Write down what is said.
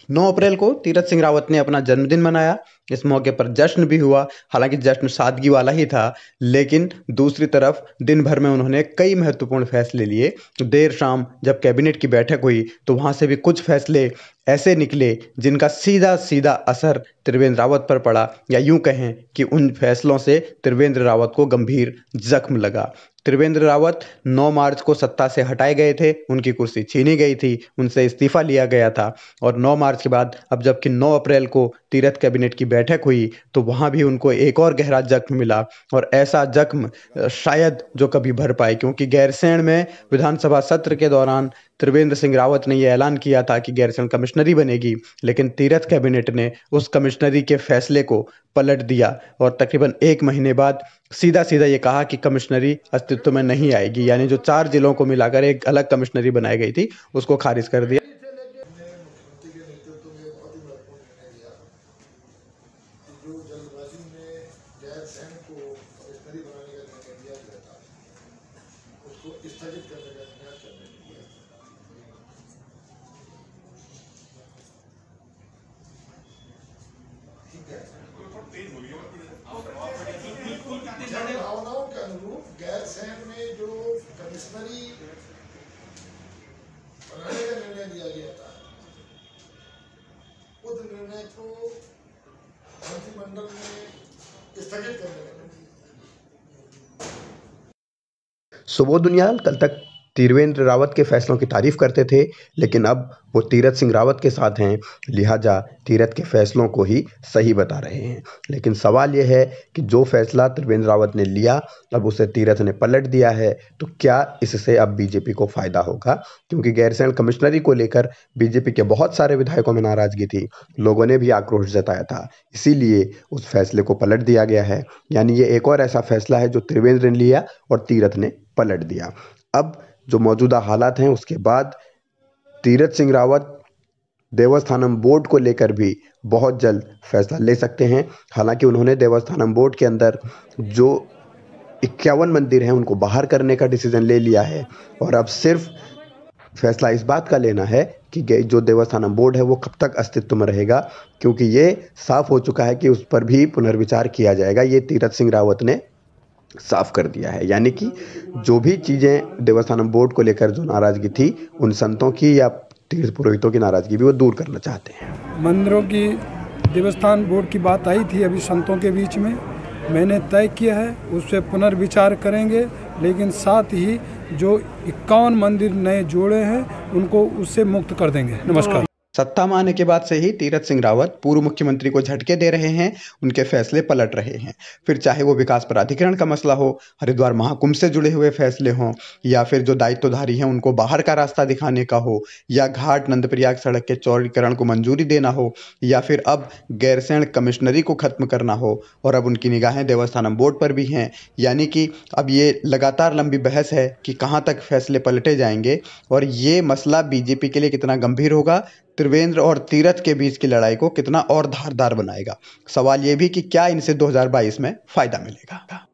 9 अप्रैल को तीरथ सिंह रावत ने अपना जन्मदिन मनाया। इस मौके पर जश्न भी हुआ। हालांकि जश्न सादगी वाला ही था, लेकिन दूसरी तरफ दिन भर में उन्होंने कई महत्वपूर्ण फैसले लिए। देर शाम जब कैबिनेट की बैठक हुई तो वहां से भी कुछ फैसले ऐसे निकले जिनका सीधा सीधा असर त्रिवेंद्र रावत पर पड़ा, या यूं कहें कि उन फैसलों से त्रिवेंद्र रावत को गंभीर जख्म लगा। त्रिवेंद्र रावत 9 मार्च को सत्ता से हटाए गए थे, उनकी कुर्सी छीनी गई थी, उनसे इस्तीफा लिया गया था। और 9 मार्च के बाद अब जबकि 9 अप्रैल को तीरथ कैबिनेट की बैठक हुई तो वहां भी उनको एक और गहरा जख्म मिला। और ऐसा जख्म शायद जो कभी भर पाए, क्योंकि गैरसैंण में विधानसभा सत्र के दौरान त्रिवेंद्र सिंह रावत ने यह ऐलान किया था कि गैरसैंण कमिश्नरी बनेगी, लेकिन तीरथ कैबिनेट ने उस कमिश्नरी के फैसले को पलट दिया और तकरीबन 1 महीने बाद सीधा सीधा ये कहा कि कमिश्नरी अस्तित्व में नहीं आएगी। यानी जो 4 जिलों को मिलाकर एक अलग कमिश्नरी बनाई गई थी उसको खारिज कर दिया। मुख्यमंत्री के नेतृत्व में बहुत ही महत्वपूर्ण निर्णय लिया कि जो जल्दबाजी में गैरसैंण को कमिश्नरी बनाने का निर्णय लिया गया था उसको स्थगित करने का निर्णय करने लिया। भावनाओं के अनुरूप गैरसैंण में जो कमिश्नरी बनाने का निर्णय लिया गया था उस निर्णय को मंत्रिमंडल ने स्थगित करने का निर्णय। सुबोध दुनियाल कल तक त्रिवेंद्र रावत के फैसलों की तारीफ करते थे, लेकिन अब वो तीरथ सिंह रावत के साथ हैं, लिहाजा तीरथ के फैसलों को ही सही बता रहे हैं। लेकिन सवाल यह है कि जो फैसला त्रिवेंद्र रावत ने लिया अब उसे तीरथ ने पलट दिया है, तो क्या इससे अब बीजेपी को फायदा होगा? क्योंकि गैरसैंण कमिश्नरी को लेकर बीजेपी के बहुत सारे विधायकों में नाराजगी थी, लोगों ने भी आक्रोश जताया था, इसीलिए उस फैसले को पलट दिया गया है। यानी ये एक और ऐसा फैसला है जो त्रिवेंद्र ने लिया और तीरथ ने पलट दिया। अब जो मौजूदा हालात हैं उसके बाद तीरथ सिंह रावत देवस्थानम बोर्ड को लेकर भी बहुत जल्द फैसला ले सकते हैं। हालांकि उन्होंने देवस्थानम बोर्ड के अंदर जो 51 मंदिर हैं उनको बाहर करने का डिसीजन ले लिया है और अब सिर्फ फैसला इस बात का लेना है कि जो देवस्थानम बोर्ड है वो कब तक अस्तित्व में रहेगा, क्योंकि ये साफ हो चुका है कि उस पर भी पुनर्विचार किया जाएगा। ये तीरथ सिंह रावत ने साफ कर दिया है। यानी कि जो भी चीज़ें देवस्थानम बोर्ड को लेकर जो नाराज़गी थी, उन संतों की या तीर्थ पुरोहितों की नाराज़गी भी वो दूर करना चाहते हैं। मंदिरों की देवस्थान बोर्ड की बात आई थी अभी संतों के बीच में, मैंने तय किया है उस पर पुनर्विचार करेंगे, लेकिन साथ ही जो 51 मंदिर नए जोड़े हैं उनको उससे मुक्त कर देंगे। नमस्कार। सत्ता में आने के बाद से ही तीरथ सिंह रावत पूर्व मुख्यमंत्री को झटके दे रहे हैं, उनके फैसले पलट रहे हैं। फिर चाहे वो विकास प्राधिकरण का मसला हो, हरिद्वार महाकुंभ से जुड़े हुए फैसले हों, या फिर जो दायित्वधारी हैं उनको बाहर का रास्ता दिखाने का हो, या घाट नंदप्रयाग सड़क के चौड़ीकरण को मंजूरी देना हो, या फिर अब गैरसैंण कमिश्नरी को खत्म करना हो, और अब उनकी निगाहें देवस्थानम बोर्ड पर भी हैं। यानी कि अब ये लगातार लंबी बहस है कि कहाँ तक फैसले पलटे जाएंगे और ये मसला बीजेपी के लिए कितना गंभीर होगा, त्रिवेंद्र और तीरथ के बीच की लड़ाई को कितना और धारदार बनाएगा। सवाल ये भी कि क्या इनसे 2022 में फायदा मिलेगा।